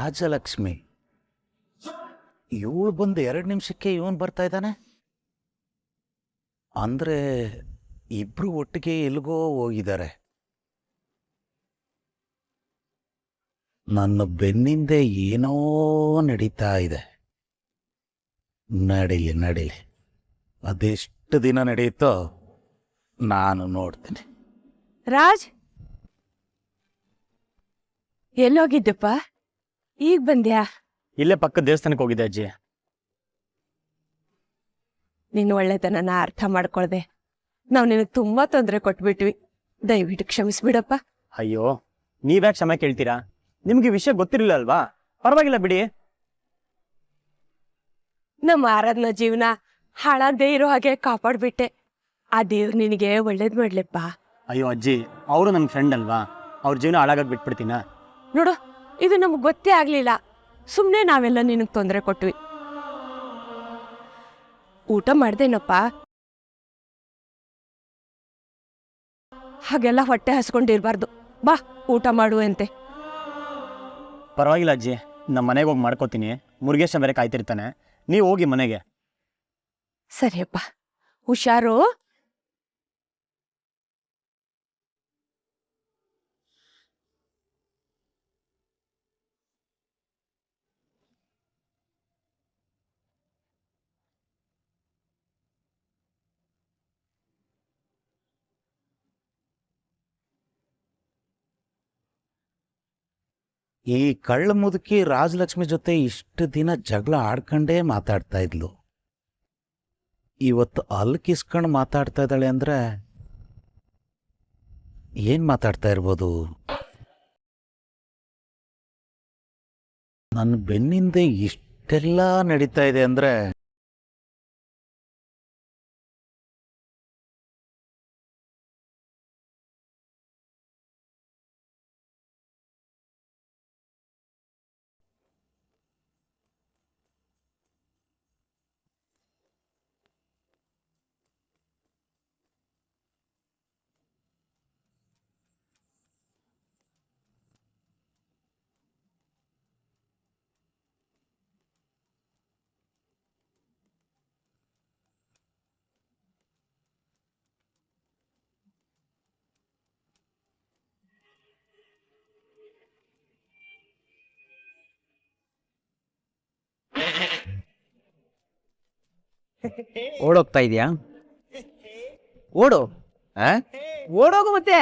ರಾಜಲಕ್ಷ್ಮಿ ಇವಳು ಬಂದು 2 ನಿಮಿಷಕ್ಕೆ ಇವನು ಬರ್ತಾ ಇದ್ದಾನೆ. ಅಂದರೆ ಇಬ್ರು ಒಟ್ಟಿಗೆ ಎಲ್ಲಿಗೋ ಹೋಗಿದ್ದಾರೆ. ನನ್ನ ಬೆನ್ನಿಂದೆ ಏನೋ ನಡೀತಾ ಇದೆ. ನಡೀಲಿ ಅದೆಷ್ಟು ದಿನ ನಡೆಯುತ್ತೋ ನಾನು ನೋಡ್ತೀನಿ. ರಾಜ್, ಎಲ್ಲೋಗಿದ್ದಪ್ಪ? ಈಗ ಬಂದ್ಯಾ? ಇಲ್ಲೇ ಪಕ್ಕ ದೇವಸ್ಥಾನಕ್ಕೆ ಹೋಗಿದ್ದೆ ಅಜ್ಜಿ. ನಿನ್ನ ಒಳ್ಳೆತನನ ಅರ್ಥ ಮಾಡ್ಕೊಳ್ದೆ ನಾವು ನಿನಗೆ ತುಂಬಾ ತೊಂದರೆ ಕೊಟ್ಬಿಟ್ವಿ. ದಯವಿಟ್ಟು ಕ್ಷಮಿಸ್ಬಿಡಪ್ಪ. ಅಯ್ಯೋ, ನೀವ್ಯಾಕೆ ಕ್ಷಮೆ ಕೇಳ್ತೀರಾ? ನಿಮ್ಗೆ ವಿಷಯ ಗೊತ್ತಿರಲಿಲ್ಲ ಅಲ್ವಾ? ಪರವಾಗಿಲ್ಲ ಬಿಡಿ. ನಮ್ಮ ಆರಾಧನ ಜೀವನ ಹಾಳಾಗದೆ ಇರೋ ಹಾಗೆ ಕಾಪಾಡ್ಬಿಟ್ಟೆ. ಆ ದೇವ್ರು ನಿನಗೆ ಒಳ್ಳೇದ್ ಮಾಡ್ಲೆಪ್ಪ. ಅಯ್ಯೋ ಅಜ್ಜಿ, ಅವರು ನನ್ನ ಫ್ರೆಂಡ್ ಅಲ್ವಾ? ಅವ್ರ ಜೀವನ ಹಾಳಾಗಕ್ ಬಿಟ್ಬಿಡ್ತೀನ? ನೋಡು, ಇದು ನಮ್ಗೆ ಗೊತ್ತೇ ಆಗ್ಲಿಲ್ಲ. ಸುಮ್ನೆ ನಾವೆಲ್ಲ ನಿನಗ್ ತೊಂದರೆ ಕೊಟ್ವಿ. ಊಟ ಮಾಡ್ದೇನಪ್ಪ? ಹಾಗೆಲ್ಲ ಹೊಟ್ಟೆ ಹಸ್ಕೊಂಡಿರ್ಬಾರ್ದು. ಬಾ ಊಟ ಮಾಡುವಂತೆ. ಪರವಾಗಿಲ್ಲ ಅಜ್ಜಿ, ನಮ್ಮ ಮನೆಗೆ ಹೋಗಿ ಮಾಡ್ಕೋತೀನಿ. ಮುರುಗೇಶ ಬೇರೆ ಕಾಯ್ತಿರ್ತಾನೆ. ನೀವು ಹೋಗಿ ಮನೆಗೆ. ಸರಿಯಪ್ಪ, ಹುಷಾರು. ಈ ಕಳ್ಳ ಮುದುಕಿ ರಾಜಲಕ್ಷ್ಮಿ ಜೊತೆ ಇಷ್ಟು ದಿನ ಜಗಳ ಆಡ್ಕೊಂಡೇ ಮಾತಾಡ್ತಾ ಇದ್ಲು. ಇವತ್ತು ಅಲ್ಕಿಸ್ಕೊಂಡು ಮಾತಾಡ್ತಾ ಇದ್ದಾಳೆ ಅಂದ್ರೆ ಏನ್ ಮಾತಾಡ್ತಾ ಇರ್ಬೋದು? ನನ್ನ ಬೆನ್ನಿಂದೆ ಇಷ್ಟೆಲ್ಲ ನಡೀತಾ ಇದೆ ಅಂದ್ರೆ ಓಡೋಗ್ತಾ ಇದೆಯಾ? ಓಡು. ಓಡೋಗು ಮತ್ತೆ.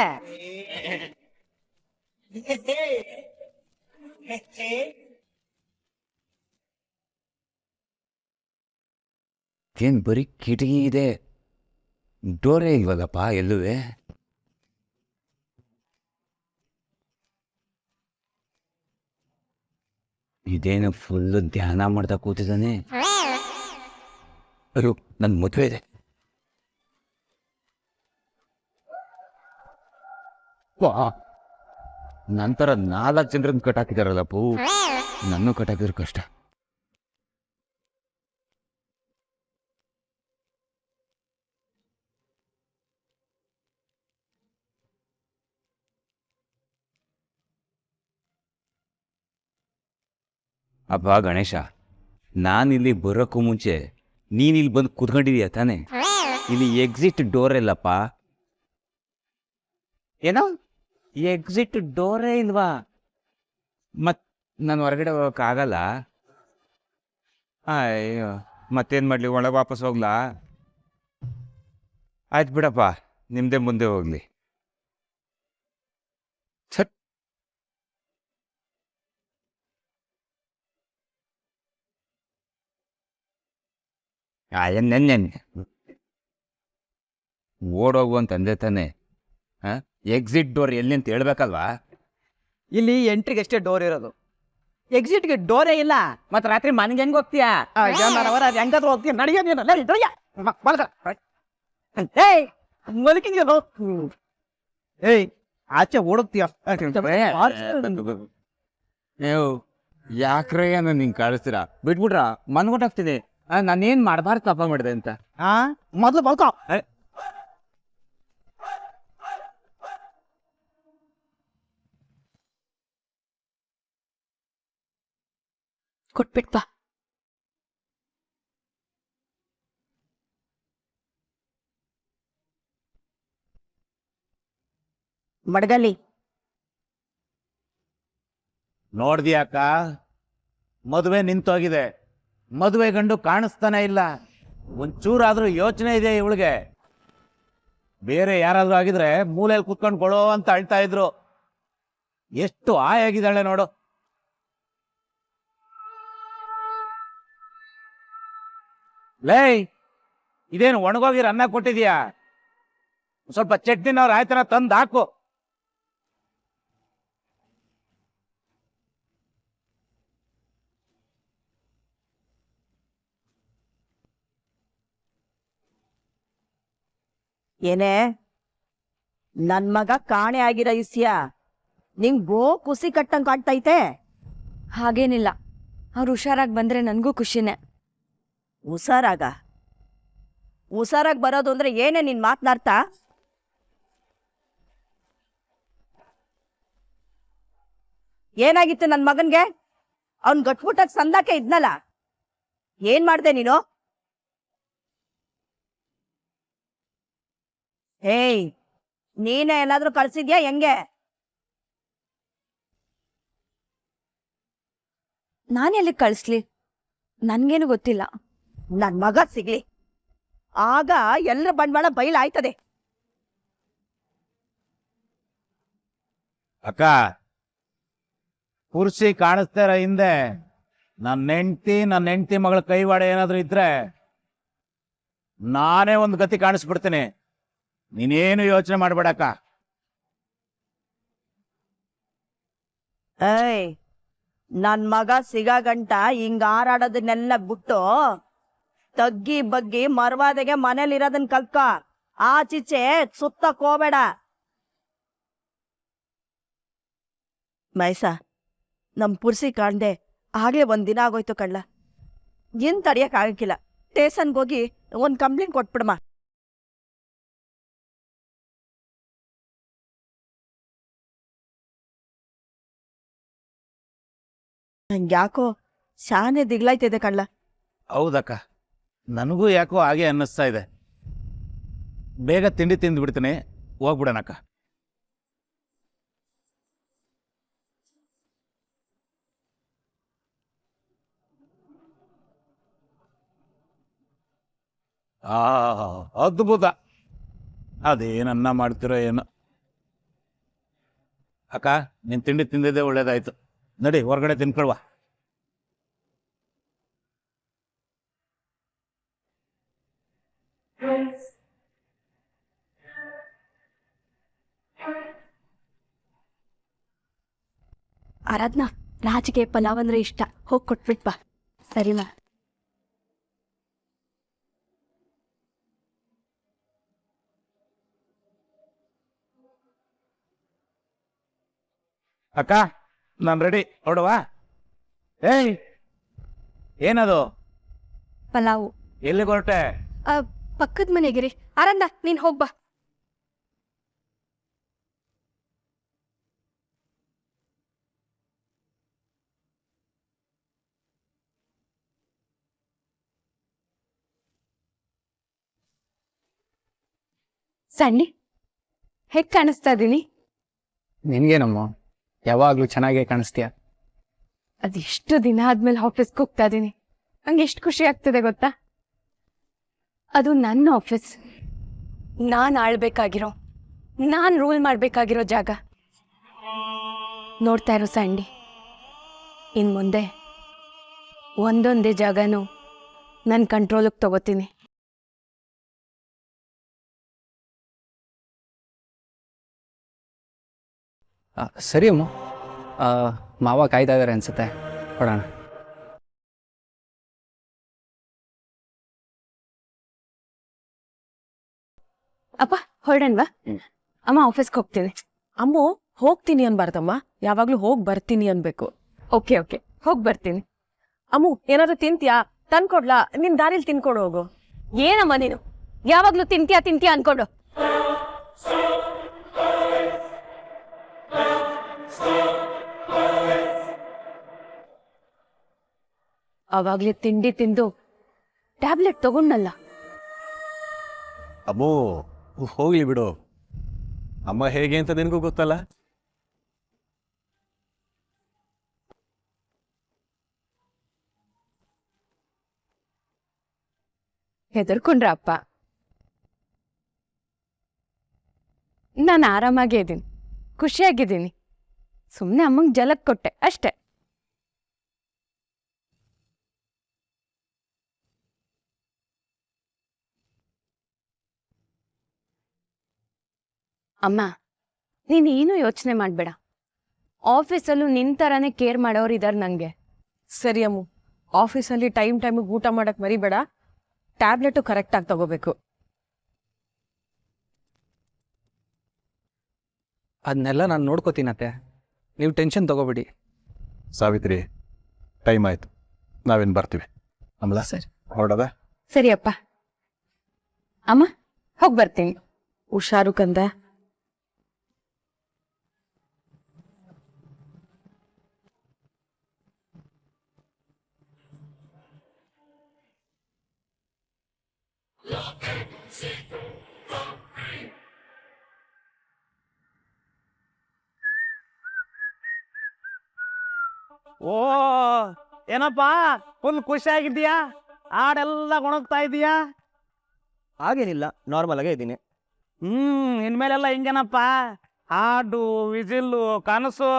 ಏನ್ ಬರೀ ಕಿಟಕಿ ಇದೆ, ಡೋರೇ ಇಲ್ವಲ್ಲಪ್ಪ ಎಲ್ಲುವೆ. ಇದೇನು ಫುಲ್ಲು ಧ್ಯಾನ ಮಾಡ್ತಾ ಕೂತಿದ್ದಾನೆ. ಅಯ್ಯೋ, ನನ್ನ ಮದುವೆ ಇದೆ. ನಂತರ 4 ಜನರನ್ನ ಕಟ್ಟಾಕಿದಾರಲ್ಲಪ್ಪು. ನನ್ನ ಕಟ್ಟಾಕಿದ್ರು ಕಷ್ಟ. ಅಪ್ಪ ಗಣೇಶ, ನಾನಿಲ್ಲಿ ಬರೋಕ್ಕೂ ಮುಂಚೆ ನೀನಿಲ್ಲಿ ಬಂದು ಕೂತ್ಕೊಂಡಿದೀಯ ತಾನೆ? ಇಲ್ಲಿ ಎಕ್ಸಿಟ್ ಡೋರ್ ಇಲ್ಲಪ್ಪ. ಏನೋ ಎಕ್ಸಿಟ್ ಡೋರೇ ಇಲ್ವಾ? ನಾನು ಹೊರಗಡೆ ಹೋಗೋಕ್ಕಾಗಲ್ಲ. ಅಯ್ಯೋ, ಮತ್ತೇನು ಮಾಡಲಿ, ಒಳಗೆ ವಾಪಸ್ ಹೋಗ್ಲಾ? ಆಯ್ತು ಬಿಡಪ್ಪ, ನಿಮ್ಮದೇ ಮುಂದೆ ಹೋಗ್ಲಿ. ಛಟ್, ನೆನ್ನೆ ಓಡೋಗು ಅಂತಂದೆ ತಾನೆ? ಎಕ್ಸಿಟ್ ಡೋರ್ ಎಲ್ಲಿ ಅಂತ ಹೇಳ್ಬೇಕಲ್ವಾ? ಇಲ್ಲಿ ಎಂಟ್ರಿಗೆ ಅಷ್ಟೇ ಡೋರ್ ಇರೋದು, ಎಕ್ಸಿಟ್ಗೆ ಡೋರೇ ಇಲ್ಲ. ಮತ್ತೆ ರಾತ್ರಿ ಮನೆಗೆ ಹೆಂಗ್ ಹೋಗ್ತೀಯಾ? ಹೆಂಗಾದ್ರೂ ಹೋಗ್ತೀಯ? ಏಯ್ ಮಲಗಿದ್ಯಲ್ಲೋ. ಏಯ್ ಆಚೆ ಓಡೋಗ್ತೀಯ? ನೀವು ಯಾಕ್ರಯ್ಯ ನಾನು ಹಿಂಗೆ ಕಾಣಿಸ್ತೀರಾ? ಬಿಟ್ಬಿಟ್ರ ಮನ್ಗೊಟ್ಟಾಗ್ತೀನಿ. ನಾನೇನು ಮಾಡಬಾರ್ದು ತಪ್ಪ ಮಾಡಿದೆ ಅಂತ. ಮೊದಲು ಬಲ್ಕೋ. ಕೊಟ್ಬಿಟ್ ಬಾ. ಮಡಗಲಿ. ನೋಡ್ದಿಯಾಕ, ಮದುವೆ ನಿಂತೋಗಿದೆ. ಮದುವೆ ಗಂಡು ಕಾಣಿಸ್ತಾನೆ ಇಲ್ಲ. ಒಂಚೂರಾದ್ರೂ ಯೋಚನೆ ಇದೆ ಇವಳಿಗೆ. ಬೇರೆ ಯಾರಾದ್ರೂ ಆಗಿದ್ರೆ ಮೂಲೆಯಲ್ಲಿ ಕುತ್ಕೊಂಡು ಕೊಡೋ ಅಂತ ಅಳ್ತಾ ಇದ್ರು. ಎಷ್ಟು ಆಗಿದ್ದಾಳೆ ನೋಡು. ಲೇ, ಇದೇನು ಒಣಗೋಗಿರ ಅನ್ನ ಕೊಟ್ಟಿದ್ಯಾ? ಸ್ವಲ್ಪ ಚಟ್ನಿನವ್ರ ಆಯ್ತನ ತಂದು ಹಾಕು. ಏನೇ ನನ್ ಮಗ ಕಾಣೆ ಆಗಿರೋ ಇಸ್ಯ ನಿಂಗ್ ಬೋ ಕುಸಿ ಕಟ್ಟಂಗ್ ಕಾಣ್ತೈತೆ. ಹಾಗೇನಿಲ್ಲ, ಅವ್ರು ಹುಷಾರಾಗಿ ಬಂದ್ರೆ ನನಗೂ ಖುಷಿನೇ. ಹುಷಾರಾಗ್ ಬರೋದು ಅಂದ್ರೆ ಏನೇ ನೀನ್ ಮಾತ್ನಾಡ್ತಾ? ಏನಾಗಿತ್ತು ನನ್ ಮಗನ್ಗೆ? ಅವ್ನ್ ಗಟ್ಬಿಟ್ಟಾಗ ಸಂದಾಕೆ ಇದ್ನಲ್ಲ, ಏನ್ ಮಾಡ್ದೆ ನೀನು? ಹೇಯ್, ನೀನೇ ಏನಾದ್ರೂ ಕಳ್ಸಿದ್ಯಾ ಹೆಂಗೆ? ನಾನೆಲ್ಲಿ ಕಳಿಸ್ಲಿ? ನನ್ಗೇನು ಗೊತ್ತಿಲ್ಲ. ನನ್ ಮಗ ಸಿಗ್ಲಿ, ಆಗ ಎಲ್ಲರ ಬಂಡವಾಳ ಬಯಲಾಯ್ತದೆ. ಅಕ್ಕ, ಕುರ್ಸಿ ಕಾಣಿಸ್ತಾರ ಹಿಂದೆ ನನ್ನ ಹೆಂಡತಿ ಮಗಳ ಕೈವಾಡ ಏನಾದ್ರೂ ಇದ್ರೆ ನಾನೇ ಒಂದು ಗತಿ ಕಾಣಿಸ್ಬಿಡ್ತೀನಿ. ನೀನೇನು ಯೋಚನೆ ಮಾಡ್ಬೇಡಕ್ಕ. ಏಯ್, ನನ್ ಮಗ ಸಿಗಗಂಟ ಹಿಂಗ ಹಾರಾಡೋದನ್ನೆಲ್ಲ ಬಿಟ್ಟು ತಗ್ಗಿ ಬಗ್ಗಿ ಮರ್ವಾದೆಗೆ ಮನೇಲಿರೋದನ್ ಕಲ್ಕ. ಆಚೀಚೆ ಸುತ್ತಕ್ ಹೋಗ್ಬೇಡ. ಮೈಸ, ನಮ್ ಪುರ್ಸಿ ಕಾಣ್ದೆ ಆಗ್ಲೇ ಒಂದಿನ ಆಗೋಯ್ತು ಕಳ್ಳ. ಏನ್ ತಡಿಯಕ್ ಆಗಕ್ಕಿಲ್ಲ. ಸ್ಟೇಷನ್ಗೋಗಿ ಒಂದ್ ಕಂಪ್ಲೇಂಟ್ ಕೊಟ್ಬಿಡಮ್ಮ. ಯಾಕೋ ಶಾನೆ ದಿಗ್ಲಾಯ್ತಿದೆ ಕಳ್ಳ. ಹೌದಕ್ಕ, ನನಗೂ ಯಾಕೋ ಹಾಗೆ ಅನ್ನಿಸ್ತಾ ಇದೆ. ಬೇಗ ತಿಂಡಿ ತಿಂದು ಬಿಡ್ತೀನಿ, ಹೋಗ್ಬಿಡೋಣಕ್ಕ. ಅದ್ಭುತ. ಅದೇನನ್ನ ಮಾಡ್ತಿರೋ ಏನೋ. ಅಕ್ಕ, ನೀನ್ ತಿಂಡಿ ತಿಂದಿದ್ದೆ ಒಳ್ಳೇದಾಯ್ತು. ನಡಿ, ಹೊರಗಡೆ ತಿನ್ಕೊಳ್ವಾ. ಆರಾಧ್ನಾ, ರಾಜ್ಗೆ ಪಲಾವ್ ಅಂದ್ರೆ ಇಷ್ಟ, ಹೋಗಿ ಕೊಟ್ಬಿಟ್ ಬಾ. ಸರಿನಾ? ಅಕ್ಕ, ನಾನು ರೆಡಿ, ಹೊರಡುವಾ? ಏಯ್, ಏನದು? ಪಲಾವು. ಎಲ್ಲಿಗೆ ಹೊರಟೆ? ಪಕ್ಕದ ಮನೆಗೆ ರೀ. ಆರಾಧ್ನಾ, ನೀನ್ ಹೋಗ್ಬಾ. ಸ್ಯಾಂಡಿ, ಹೇಗ್ ಕಾಣಿಸ್ತಾ ಇದೀನಿ? ನಿನ್ಗೇನಮ್ಮ, ಯಾವಾಗ್ಲೂ ಚೆನ್ನಾಗೇ ಕಾಣಿಸ್ತೀಯ. ಅದೆಷ್ಟು ದಿನ ಆದ್ಮೇಲೆ ಆಫೀಸ್ಗೆ ಹೋಗ್ತಾ ಇದೀನಿ. ನಂಗೆ ಎಷ್ಟು ಖುಷಿ ಆಗ್ತದೆ ಗೊತ್ತಾ? ಅದು ನನ್ನ ಆಫೀಸ್, ನಾನ್ ಆಳ್ಬೇಕಾಗಿರೋ, ನಾನ್ ರೂಲ್ ಮಾಡ್ಬೇಕಾಗಿರೋ ಜಾಗ. ನೋಡ್ತಾ ಇರೋ ಸ್ಯಾಂಡಿ, ಇನ್ ಮುಂದೆ ಒಂದೊಂದೇ ಜಾಗನೂ ನನ್ನ ಕಂಟ್ರೋಲಿಗೆ ತಗೋತೀನಿ. ಸರಿ ಅಮ್ಮ, ಮಾವ ಕಾಯ್ತಾ ಇದಾರೆ ಅನ್ಸುತ್ತೆ, ಹೊಡೋಣ. ಅಪ್ಪ, ಹೊರಡನ್ವಾ? ಅಮ್ಮ, ಆಫೀಸ್ಗೆ ಹೋಗ್ತೀನಿ. ಅಮ್ಮು ಹೋಗ್ತೀನಿ ಅನ್ಬಾರ್ದಮ್ಮ, ಯಾವಾಗ್ಲೂ ಹೋಗ್ ಬರ್ತೀನಿ ಅನ್ಬೇಕು. ಓಕೆ ಓಕೆ, ಹೋಗಿ ಬರ್ತೀನಿ. ಅಮ್ಮು, ಏನಾದ್ರು ತಿಂತ್ಯಾ? ತಂದ್ಕೊಡ್ಲಾ? ನಿನ್ ದಾರಿಲಿ ತಿನ್ಕೊಂಡು ಹೋಗು. ಏನಮ್ಮ ನೀನು ಯಾವಾಗ್ಲೂ ತಿಂತ್ಯಾ ತಿಂತ್ಯಾ ಅನ್ಕೊಂಡು? ಅವಾಗ್ಲೇ ತಿಂಡಿ ತಿಂದು ಟ್ಯಾಬ್ಲೆಟ್ ತಗೊಂಡಲ್ಲ. ಅಮ್ಮೋ ಹೋಗ್ಲಿ ಬಿಡು, ಅಮ್ಮ ಹೇಗೆ ಅಂತ ನಿನಗೂ ಗೊತ್ತಲ್ಲ. ಹೆದರ್ಕೊಂಡ್ರ ಅಪ್ಪ? ನಾನು ಆರಾಮಾಗೇ ಇದ್ದೀನಿ, ಖುಷಿಯಾಗಿದ್ದೀನಿ. ಸುಮ್ಮನೆ ಅಮ್ಮಂಗೆ ಜಲಕ್ ಕೊಟ್ಟೆ ಅಷ್ಟೆ. ಅಮ್ಮ, ನೀನೇನು ಯೋಚನೆ ಮಾಡಬೇಡ. ಆಫೀಸಲ್ಲೂ ನಿನ್ ಥರನೇ ಕೇರ್ ಮಾಡೋರು ಇದ್ದಾರೆ ನನಗೆ. ಸರಿ ಅಮ್ಮು, ಆಫೀಸಲ್ಲಿ ಟೈಮಿಗೆ ಊಟ ಮಾಡಕ್ ಮರಿಬೇಡ. ಟ್ಯಾಬ್ಲೆಟು ಕರೆಕ್ಟಾಗಿ ತಗೋಬೇಕು. ಅದನ್ನೆಲ್ಲ ನಾನು ನೋಡ್ಕೋತೀನತ್ತೆ, ನೀವು ಟೆನ್ಷನ್ ತಗೋಬೇಡಿ. ಸಾವಿತ್ರಿ, ಟೈಮ್ ಆಯ್ತು, ನಾವೇನು ಬರ್ತೀವಿ. ಅಮಲ ಸರಿ. ಹೊರಡದ? ಸರಿ ಅಪ್ಪ. ಅಮ್ಮ, ಹೋಗಿ ಬರ್ತೀನಿ. ಹುಷಾರು ಕಂದೆ. ಓ ಏನಪ್ಪಾ, ಫುಲ್ ಖುಷಿಯಾಗಿದ್ದೀಯಾ? ಹಾಡೆಲ್ಲ ಗೊಣಗ್ತಾ ಇದೀಯಾ? ಹಾಗೇನಿಲ್ಲ, ನಾರ್ಮಲ್ ಆಗೇ ಇದ್ದೀನಿ. ಇನ್ಮೇಲೆಲ್ಲ ಹಿಂಗೇನಪ್ಪ, ಹಾಡು, ವಿಜಿಲ್ಲು, ಕನಸು.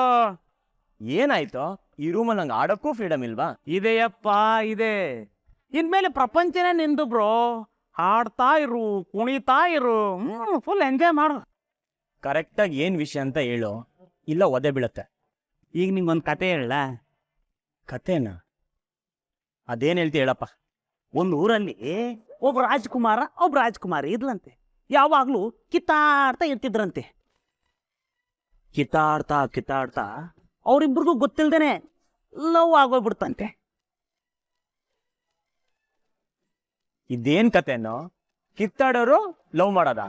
ಏನಾಯ್ತು? ಈ ರೂಮಲ್ಲಿ ನಂಗೆ ಆಡೋಕ್ಕೂ ಫ್ರೀಡಮ್ ಇಲ್ವಾ? ಇದೆಯಪ್ಪ ಇದೆ. ಇನ್ಮೇಲೆ ಪ್ರಪಂಚನೇ ನಿಂದು ಬ್ರೋ. ಹಾಡ್ತಾ ಇರು, ಕುಣಿತಾ ಇರು, ಫುಲ್ ಎಂಜಾಯ್ ಮಾಡು. ಕರೆಕ್ಟಾಗಿ ಏನು ವಿಷಯ ಅಂತ ಹೇಳು, ಇಲ್ಲ ಒದೆ ಬೀಳತ್ತೆ. ಈಗ ನಿಂಗೊಂದು ಕತೆ ಹೇಳ. ಕತೆನಾ? ಅದೇನು ಹೇಳ್ತಿ ಹೇಳಪ್ಪ. ಒಂದು ಊರಲ್ಲಿ ಒಬ್ಬ ರಾಜ್ಕುಮಾರಿ ಇದ್ಲಂತೆ. ಯಾವಾಗ್ಲೂ ಕಿತ್ತಾಡ್ತಾ ಇರ್ತಿದ್ರಂತೆ. ಕಿತ್ತಾಡ್ತಾ ಅವ್ರಿಬ್ರಿಗೂ ಗೊತ್ತಿಲ್ದೇನೆ ಲವ್ ಆಗೋಗ್ಬಿಡ್ತಂತೆ. ಇದೇನ್ ಕತೆನೋ? ಕಿತ್ತಾಡೋರು ಲವ್ ಮಾಡೋದ?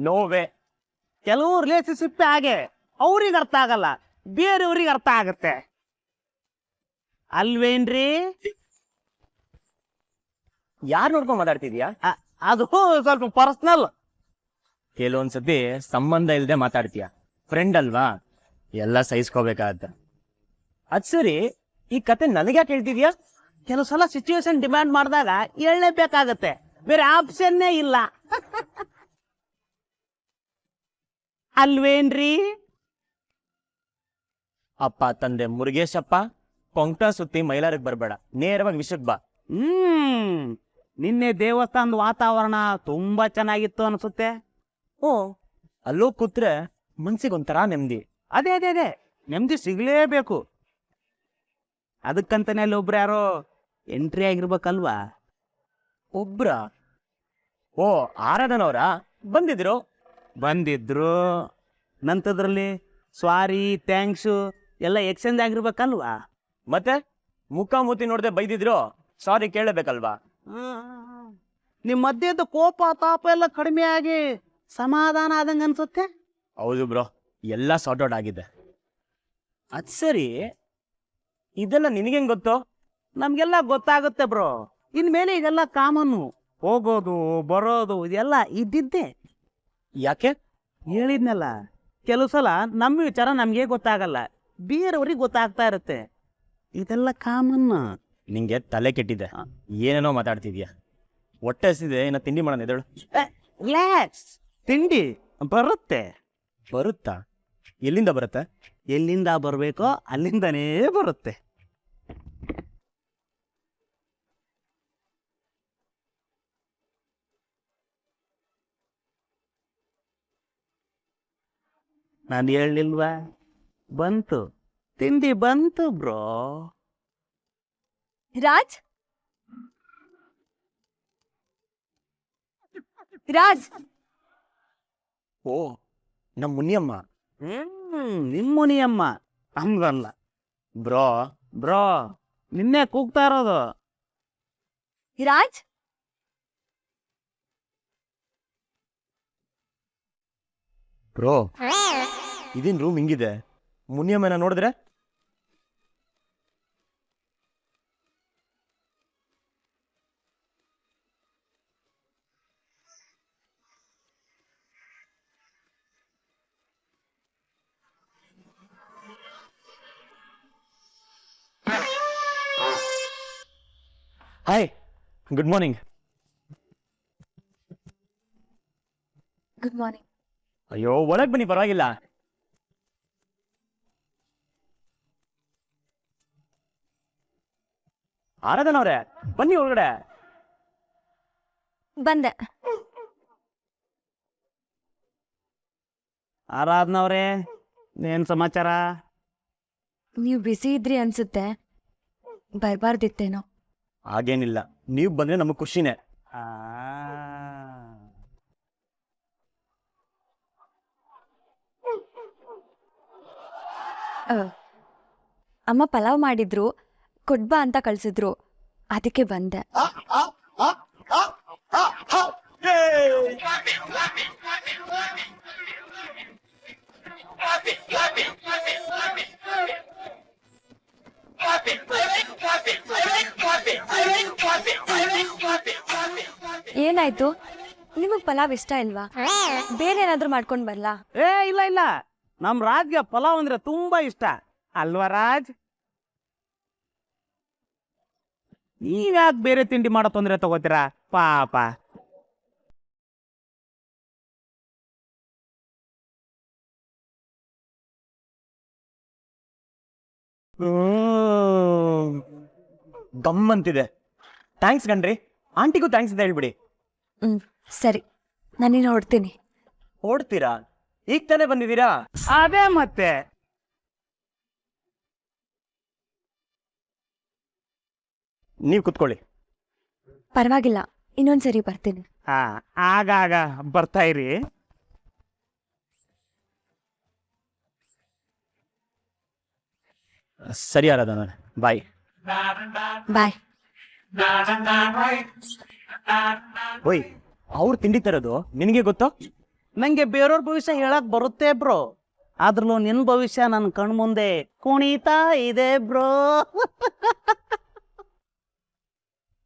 ನೋವೇ. ಕೆಲವು ರಿಲೇಶನ್ಶಿಪ್ ಹಾಗೆ, ಅವ್ರಿಗೆ ಅರ್ಥ ಆಗಲ್ಲ, ಬೇರೆಯವ್ರಿಗೆ ಅರ್ಥ ಆಗತ್ತೆ ಅಲ್ವೇನ್ರಿ? ಯಾರು ನೋಡ್ಕೊಂಡ್ ಮಾತಾಡ್ತಿದ್ಯಾ? ಅದು ಸ್ವಲ್ಪ ಪರ್ಸನಲ್. ಕೆಲವೊಂದ್ಸತಿ ಸಂಬಂಧ ಇಲ್ದೆ ಮಾತಾಡ್ತೀಯ, ಫ್ರೆಂಡ್ ಅಲ್ವಾ, ಎಲ್ಲ ಸಹಿಸ್ಕೋಬೇಕಾಗತ್ತ. ಅದ್ ಸರಿ, ಈ ಕತೆ ನನಗ್ಯಾಕೆ ಹೇಳ್ತಿದ್ಯಾ? ಕೆಲವು ಸಲ ಸಿಚುವೇಶನ್ ಡಿಮ್ಯಾಂಡ್ ಮಾಡಿದಾಗ ಹೇಳಲೇಬೇಕಾಗತ್ತೆ, ಬೇರೆ ಆಪ್ಷನ್ನೇ ಇಲ್ಲ. ಅಲ್ವೇನ್ರಿ? ಅಪ್ಪ ತಂದೆ ಮುರುಗೇಶಪ್ಪ, ಕೊಂಕ ಸುತ್ತಿ ಮೈಲಾರಿಗೆ ಬರ್ಬೇಡ, ನೇರವಾಗಿ ವಿಷಯಕ್ಕೆ ಬಾ. ನಿನ್ನೆ ದೇವಸ್ಥಾನದ ವಾತಾವರಣ ತುಂಬಾ ಚೆನ್ನಾಗಿತ್ತು ಅನ್ಸುತ್ತೆ. ಓ, ಅಲ್ಲೋ ಕೂತ್ರೆ ಮನ್ಸಿಗೊಂಥರ ನೆಮ್ಮದಿ. ಅದೇ ನೆಮ್ಮದಿ ಸಿಗ್ಲೇಬೇಕು. ಅದಕ್ಕಂತಾನೆ ಅಲ್ಲಿ ಒಬ್ರು ಯಾರೋ ಎಂಟ್ರಿ ಆಗಿರ್ಬೇಕಲ್ವಾ? ಒಬ್ರ? ಓ, ಆರಾಧನವ್ರಾ ಬಂದಿದ್ರು. ನಂತರದಲ್ಲಿ ಸಾರಿ, ಥ್ಯಾಂಕ್ಸು ಎಲ್ಲ ಎಕ್ಸ್ಚೇಂಜ್ ಆಗಿರ್ಬೇಕಲ್ವಾ? ಮತ್ತೆ ಮುಖ ಮೂತಿ ನೋಡದೆ ಬೈದಿದ್ರು, ಸಾರಿ ಕೇಳಬೇಕಲ್ವಾ? ನಿಮ್ ಮಧ್ಯದ ಕೋಪ ತಾಪ ಎಲ್ಲ ಕಡಿಮೆ ಆಗಿ ಸಮಾಧಾನ ಆದಂಗ ಅನ್ಸುತ್ತೆ. ಹೌದು ಬ್ರೋ, ಎಲ್ಲ ಸಾರ್ಟ್ ಔಟ್ ಆಗಿದೆ. ಅದ್ ಸರಿ, ಇದೆಲ್ಲ ನಿನಗೇನ್ ಗೊತ್ತು? ನಮ್ಗೆಲ್ಲ ಗೊತ್ತಾಗುತ್ತೆ ಬ್ರೋ. ಇನ್ಮೇಲೆ ಇದೆಲ್ಲ ಕಾಮನ್ನು, ಹೋಗೋದು ಬರೋದು ಇದೆಲ್ಲ ಇದ್ದಿದ್ದೆ. ಯಾಕೆ? ಹೇಳಿದ್ನಲ್ಲ, ಕೆಲವು ಸಲ ನಮ್ಮ ವಿಚಾರ ನಮ್ಗೆ ಗೊತ್ತಾಗಲ್ಲ, ಬೇರೆಯವ್ರಿಗೆ ಗೊತ್ತಾಗ್ತಾ ಇರುತ್ತೆ. ಇದೆಲ್ಲ ಕಾಮನ್. ನಿಂಗೆ ತಲೆ ಕೆಟ್ಟಿದೆ, ಏನೇನೋ ಮಾತಾಡ್ತಿದ್ಯಾ. ಹೊಟ್ಟೆ ಹಸಿದೆ, ಇನ್ನ ತಿಂಡಿ ಮಾಡೋಣ ಎದಳು. ರಿಲ್ಯಾಕ್ಸ್, ತಿಂಡಿ ಬರುತ್ತೆ. ಬರುತ್ತಾ? ಎಲ್ಲಿಂದ ಬರುತ್ತೆ? ಎಲ್ಲಿಂದ ಬರಬೇಕೋ ಅಲ್ಲಿಂದನೇ ಬರುತ್ತೆ. ನಾನು ಹೇಳಿಲ್ವಾ, ಬಂತು, ತಿಂಡಿ ಬಂತು ಬ್ರೋ. ರಾಜ್, ಓ, ನಮ್ಮ ಮುನಿಯಮ್ಮ. ನಿಮ್ಮನಿಯಮ್ಮ, ನಮ್ಗಲ್ಲ ಬ್ರೋ. ಬ್ರೋ. ನಿನ್ನೆ ಕೂಗ್ತಾ ಇರೋದು. ರಾಜ್, ಬ್ರೋ, ಇದೇನ್ ರೂಮ್ ಹಿಂಗಿದೆ? ಮುನಿಯಮ್ಮನ ನೋಡಿದ್ರೆ hi, good morning. Good morning. ಅಯ್ಯೋ, ಒಳಗ್ ಬನ್ನಿ, ಪರವಾಗಿಲ್ಲ. ಆರಾಧನ ಅವ್ರೆ, ಬನ್ನಿ ಒಳಗಡೆ. ಬಂದೆ. ಆರಾಧನವ್ರೆ, ಏನ್ ಸಮಾಚಾರ? ನೀವು ಬ್ಯುಸಿ ಇದ್ರಿ ಅನ್ಸುತ್ತೆ, ಬರ್ಬಾರ್ದಿತ್ತೇನೋ. ಹಾಗೇನಿಲ್ಲ, ನೀವು ಬಂದ್ರೆ ನಮಗ್ ಖುಷಿನೇ. ಆ, ಅಮ್ಮ ಪಲಾವ್ ಮಾಡಿದ್ರು, ಕೊಡ್ಬಾ ಅಂತ ಕಳ್ಸಿದ್ರು, ಅದಕ್ಕೆ ಬಂದೆ. ಏನಾಯ್ತು? ನಿಮಗ್ ಪಲಾವ್ ಇಷ್ಟ ಇಲ್ವಾ? ಬೇರೆ ಏನಾದ್ರೂ ಮಾಡ್ಕೊಂಡ್ ಬರ್ಲಾ? ಇಲ್ಲ ಇಲ್ಲ, ನಮ್ ರಾಜ್ಗೆ ಪಲಾವ್ ಅಂದ್ರೆ ತುಂಬಾ ಇಷ್ಟ ಅಲ್ವಾ ರಾಜ್? ನೀವ್ಯಾಕ್ ಬೇರೆ ತಿಂಡಿ ಮಾಡೋ ತೊಂದ್ರೆ ತಗೋತೀರಾ ಪಾಪ? ಗಮ್ಮಂತಿದೆ. ಥ್ಯಾಂಕ್ಸ್ ಕಣ್ರಿ. ಆಂಟಿಗೂ ಥ್ಯಾಂಕ್ಸ್ ಅಂತ ಹೇಳ್ಬಿಡಿ. ಸರಿ, ನಾನಿನ್ನ ಹೊಡ್ತೀನಿ. ಓಡ್ತೀರಾ? ಈಗ ತಾನೇ ಬಂದಿದ್ದೀರಾ? ಅದೇ ಮತ್ತೆ. ನೀವು ಕುತ್ಕೊಳ್ಳಿ. ಪರವಾಗಿಲ್ಲ, ಇನ್ನೊಂದ್ಸರಿ ಬರ್ತೀನಿ. ಆಗಾಗ ಬರ್ತಾ ಇರಿ. ಸರಿ ಆರಾಧನ, ಬಾಯ್. ಬಾಯ್. ಓಯ್, ಅವ್ರು ತಿಂಡಿ ತರೋದು ನಿನಗೆ ಗೊತ್ತೋ? ನಂಗೆ ಬೇರೆಯವ್ರ ಭವಿಷ್ಯ ಹೇಳಕ್ ಬರುತ್ತೆ ಬ್ರೋ, ಆದ್ರೂ ನಿನ್ ಭವಿಷ್ಯ ನನ್ನ ಕಣ್ಮುಂದೆ ಕುಣಿತಾ ಇದೆ ಬ್ರೋ.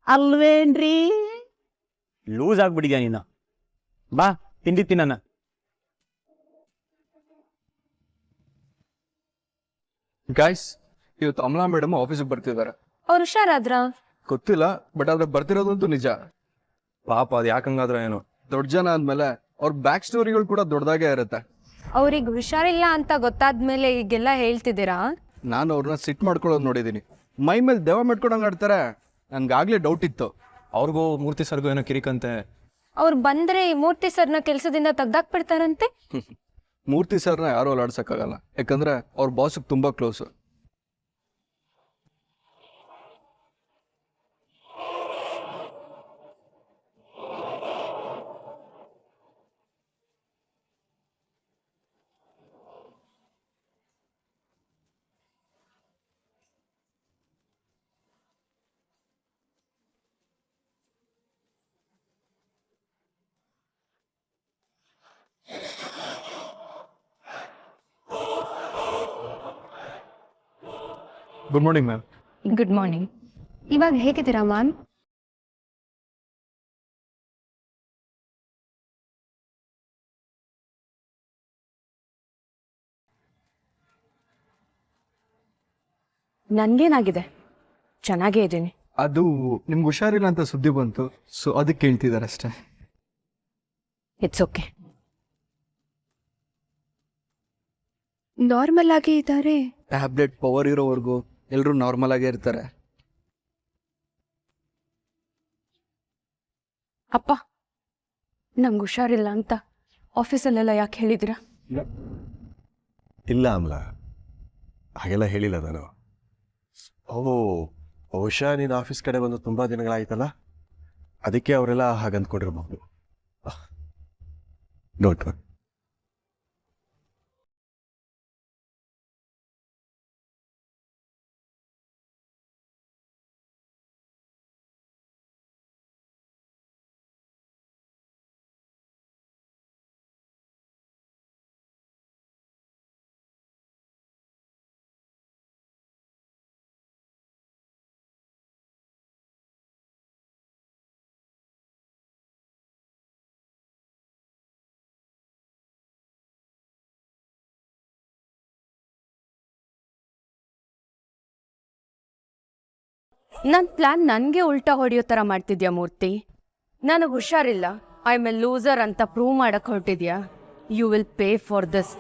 ಅಲ್ವೇನ್ರಿ? ಲೂಸ್ ಆಗ್ಬಿಟ್ಟಿದ್ಯಾ ನೀನು. ಬಾ, ತಿಂಡಿ ತಿನ್ನ. ಗಾಯ್ಸ್, ಇವತ್ತು ಅಮಲಾ ಮೇಡಮ್ ಆಫೀಸಿಗೆ ಬರ್ತಿದ್ದಾರೆ. ಅವ್ರು ಹುಷಾರಾದ್ರ? ಗೊತ್ತಿಲ್ಲ, ಬಟ್ ಆದ್ರೆ ಬರ್ತಿರೋದಂತೂ ನಿಜ. ಪಾಪ ಅದು ಯಾಕಂಗಾದ್ರೆ ಏನೋ, ದೊಡ್ಡ ಜನ ಆದ್ಮೇಲೆ ಅವ್ರ ಬ್ಯಾಕ್ ಸ್ಟೋರಿಗಳು ಕೂಡ ದೊಡ್ಡದಾಗೇ ಇರುತ್ತೆ. ಅವ್ರಿಗೆ ಹುಷಾರಿಲ್ಲ ಅಂತ ಗೊತ್ತಾದ್ಮೇಲೆ ಈಗೆಲ್ಲ ಹೇಳ್ತಿದ್ದೀರಾ? ನಾನು ಅವ್ರನ್ನ ಸಿಟ್ ಮಾಡ್ಕೊಳ್ಳೋದು ನೋಡಿದ್ದೀನಿ. ಮೈ ಮೇಲೆ ದೆವ ಮಾಡ್ಕೊಡಂಗೆ ಆಡ್ತಾರೆ. ನನ್ಗಾಗ್ಲೇ ಡೌಟ್ ಇತ್ತು. ಅವ್ರಿಗೂ ಮೂರ್ತಿ ಸರ್ಗೂ ಏನೋ ಕಿರಿಕಂತೆ. ಅವ್ರು ಬಂದ್ರೆ ಈ ಮೂರ್ತಿ ಸರ್ನ ಕೆಲ್ಸದಿಂದ ತೆಗ್ದಾಕ್ಬಿಡ್ತಾರಂತೆ. ಮೂರ್ತಿ ಸರ್ನ ಯಾರು ಅಲ್ಲಾಡ್ಸಕ್ಕಾಗಲ್ಲ, ಯಾಕಂದ್ರೆ ಅವ್ರ ಬಾಸ್ಗೆ ತುಂಬಾ close. Good morning ma'am. Good morning. ಇವಾಗ ಹೇಗಿದ್ದೀರಾ ಮ್ಯಾಮ್? ನನ್ಗೇನಾಗಿದೆ? ಚೆನ್ನಾಗೇ ಇದ್ದೀನಿ. ಅದು ನಿಮ್ಗೆ ಹುಷಾರಿಲ್ಲ ಅಂತ ಸುದ್ದಿ ಬಂತು, ಸೊ ಅದಕ್ಕೆ ಕೇಳ್ತಿದ್ದಾರೆ ಅಷ್ಟೇ. It's okay. ನಾರ್ಮಲ್ ಆಗಿ ಇದ್ದಾರೆ. ಟ್ಯಾಬ್ಲೆಟ್ ಪವರ್ ಇರೋವರೆಗೂ ಎಲ್ಲರೂ ನಾರ್ಮಲ್ ಆಗೇ ಇರ್ತಾರೆ. ಅಪ್ಪ, ನಂಗೆ ಹುಷಾರಿಲ್ಲ ಅಂತ ಆಫೀಸಲ್ಲೆಲ್ಲ ಯಾಕೆ ಹೇಳಿದ್ದೀರಾ? ಇಲ್ಲ ಅಮ್ಲ, ಹಾಗೆಲ್ಲ ಹೇಳಿಲ್ಲ ನಾನು. ಬಹುಶಃ ನೀನು ಆಫೀಸ್ ಕಡೆ ಬಂದು ತುಂಬಾ ದಿನಗಳಾಯ್ತಲ್ಲ, ಅದಕ್ಕೆ ಅವರೆಲ್ಲ ಹಾಗಂದ್ಕೊಂಡಿರ್ಬಹುದು. Don't worry. ನನ್ನ ಪ್ಲಾನ್ ನನಗೆ ಉಲ್ಟಾ ಹೊಡೆಯೋ ಥರ ಮಾಡ್ತಿದ್ಯಾ ಮೂರ್ತಿ. ನನಗೆ ಹುಷಾರಿಲ್ಲ, ಐ ಎಮ್ ಎ ಲೂಸರ್ ಅಂತ ಪ್ರೂವ್ ಮಾಡಕ್ಕೆ ಹೊರಟಿದ್ಯಾ. You will pay for this.